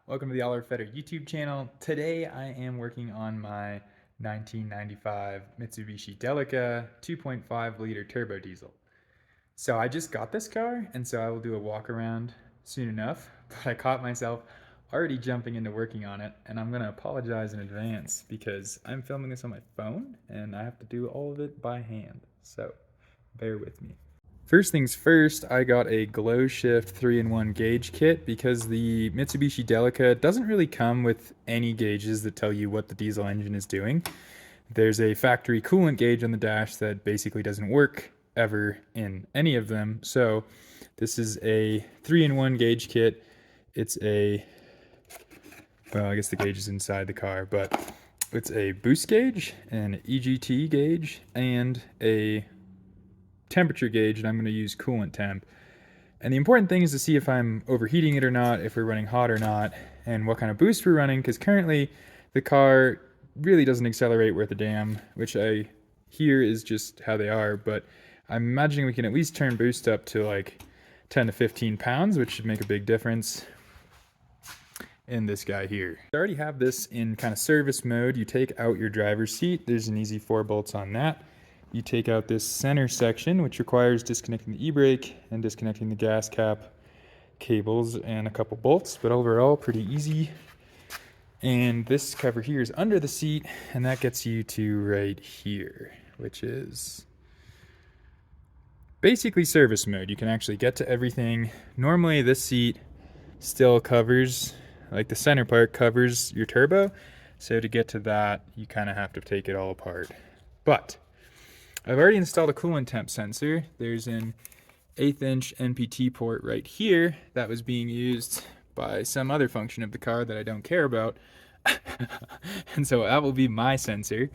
Welcome to the Olly YouTube channel. Today I am working on my 1995 Mitsubishi Delica 2.5 liter turbo diesel. So I just got this car, and so I will do a walk around soon enough, but I caught myself already jumping into working on it, and I'm gonna apologize in advance because I'm filming this on my phone and I have to do all of it by hand. So bear with me. First things first, I got a glow shift 3-in-1 gauge kit because the Mitsubishi Delica doesn't really come with any gauges that tell you what the diesel engine is doing. There's a factory coolant gauge on the dash that basically doesn't work ever in any of them. So this is a 3-in-1 gauge kit. It's well, I guess the gauge is inside the car, but it's a boost gauge, an EGT gauge, and a temperature gauge, and I'm going to use coolant temp. And the important thing is to see if I'm overheating it or not, if we're running hot or not, and what kind of boost we're running, because currently the car really doesn't accelerate worth a damn, which I hear is just how they are, but I'm imagining we can at least turn boost up to like 10 to 15 pounds, which should make a big difference in this guy here. I already have this in kind of service mode. You take out your driver's seat. There's an easy 4 bolts on that. You take out this center section, which requires disconnecting the e-brake and disconnecting the gas cap cables and a couple bolts, but overall pretty easy. And this cover here is under the seat, and that gets you to right here, which is basically service mode. You can actually get to everything. Normally this seat still covers, like the center part covers your turbo, so to get to that you kind of have to take it all apart. But I've already installed a coolant temp sensor. There's an 1/8 inch NPT port right here that was being used by some other function of the car that I don't care about. And so that will be my sensor.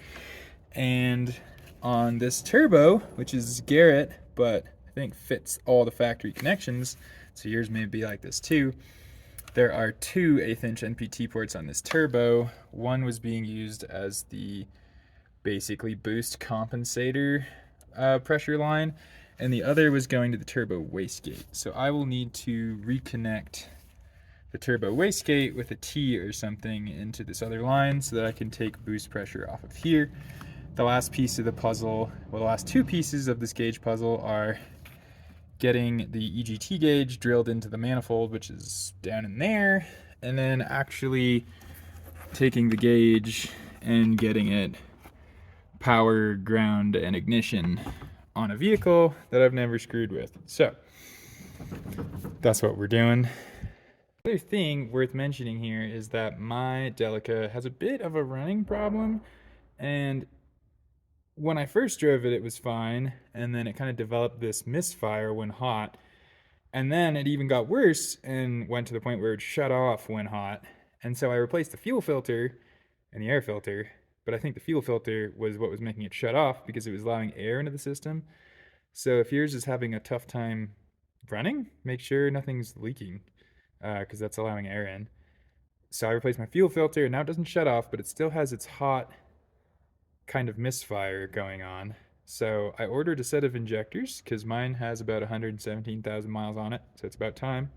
And on this turbo, which is Garrett, but I think fits all the factory connections, so yours may be like this too, there are 2 1/8 inch NPT ports on this turbo. One was being used as the basically boost compensator pressure line, and the other was going to the turbo wastegate. So I will need to reconnect the turbo wastegate with a T or something into this other line so that I can take boost pressure off of here. The last piece of the puzzle, well, the last 2 pieces of this gauge puzzle are getting the EGT gauge drilled into the manifold, which is down in there, and then actually taking the gauge and getting it power, ground, and ignition on a vehicle that I've never screwed with. So that's what we're doing. Another thing worth mentioning here is that my Delica has a bit of a running problem, and when I first drove it, it was fine, and then it kind of developed this misfire when hot, and then it even got worse and went to the point where it would shut off when hot. And so I replaced the fuel filter and the air filter, but I think the fuel filter was what was making it shut off because it was allowing air into the system. So if yours is having a tough time running, make sure nothing's leaking, because that's allowing air in. So I replaced my fuel filter, and now it doesn't shut off, but it still has its hot kind of misfire going on. So I ordered a set of injectors because mine has about 117,000 miles on it, so it's about time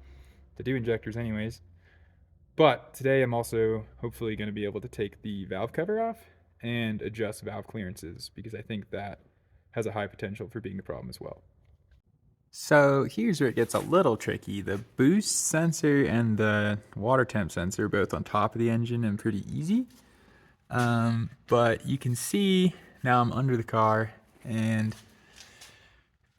to do injectors anyways. But today I'm also hopefully going to be able to take the valve cover off and adjust valve clearances, because I think that has a high potential for being the problem as well. So here's where it gets a little tricky. The boost sensor and the water temp sensor are both on top of the engine and pretty easy. But you can see now I'm under the car, and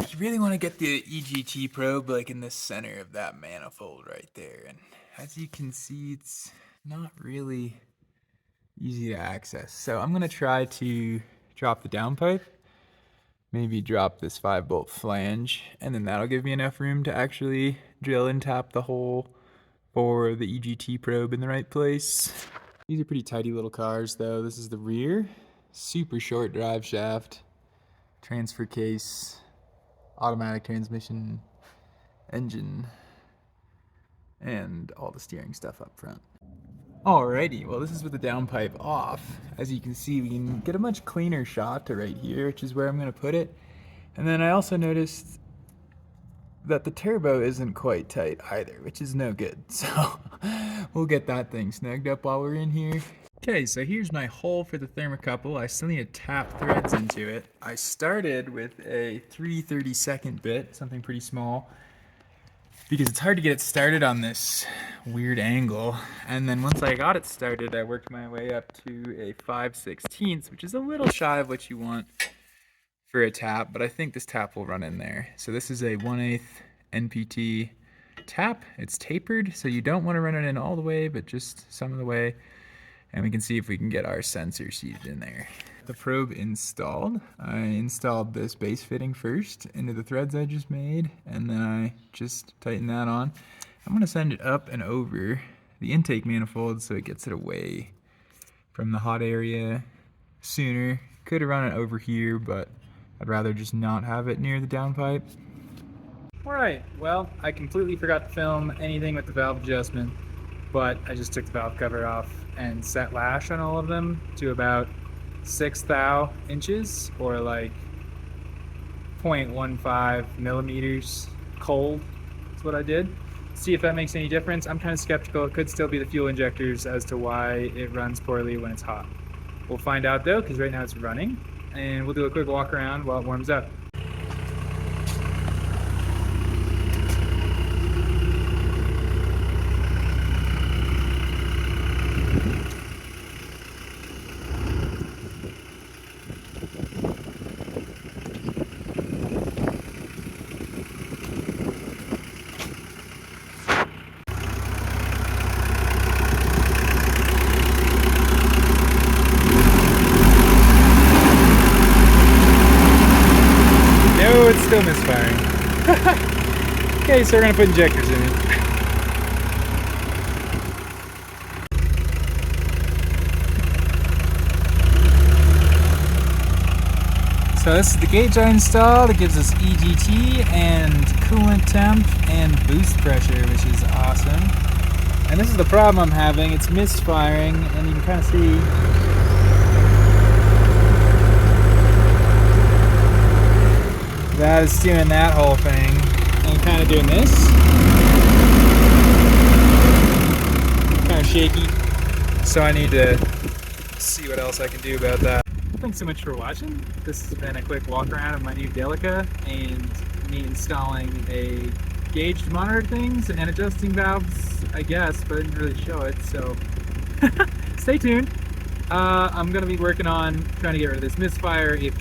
you really want to get the EGT probe like in the center of that manifold right there. And as you can see, it's not really easy to access. So I'm going to try to drop the downpipe, maybe drop this 5-bolt flange, and then that'll give me enough room to actually drill and tap the hole for the EGT probe in the right place. These are pretty tidy little cars though. This is the rear, super short drive shaft, transfer case, automatic transmission, engine, and all the steering stuff up front. Alrighty, well this is with the downpipe off. As you can see, we can get a much cleaner shot to right here, which is where I'm going to put it. And then I also noticed that the turbo isn't quite tight either, which is no good. So We'll get that thing snugged up while we're in here. Okay, so here's my hole for the thermocouple. I still need to tap threads into it. I started with a 3/32 bit, something pretty small, because it's hard to get it started on this weird angle. And then once I got it started, I worked my way up to a 5/16, which is a little shy of what you want for a tap, but I think this tap will run in there. So this is a 1/8 NPT tap. It's tapered, so you don't want to run it in all the way, but just some of the way. And we can see if we can get our sensor seated in there. The probe installed. I installed this base fitting first into the threads I just made, and then I just tighten that on. I'm gonna send it up and over the intake manifold so it gets it away from the hot area sooner. Could have run it over here, but I'd rather just not have it near the downpipe. Alright, well, I completely forgot to film anything with the valve adjustment, but I just took the valve cover off and set lash on all of them to about 6 thou inches, or like 0.15 millimeters cold. That's what I did. See if that makes any difference. I'm kind of skeptical. It could still be the fuel injectors as to why it runs poorly when it's hot. We'll find out though, because right now it's running, and we'll do a quick walk around while it warms up. It's still misfiring. Okay, so we're gonna put injectors in it. So this is the gauge I installed. It gives us EGT and coolant temp and boost pressure, which is awesome. And this is the problem I'm having. It's misfiring, and you can kind of see that is doing that whole thing, and kind of doing this. Kind of shaky, so I need to see what else I can do about that. Thanks so much for watching. This has been a quick walk around of my new Delica and me installing a gauge to monitor things and adjusting valves, I guess, but I didn't really show it, so stay tuned. I'm going to be working on trying to get rid of this misfire. If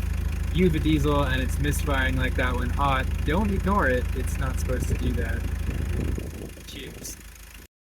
you have a diesel and it's misfiring like that when hot, don't ignore it. It's not supposed to do that.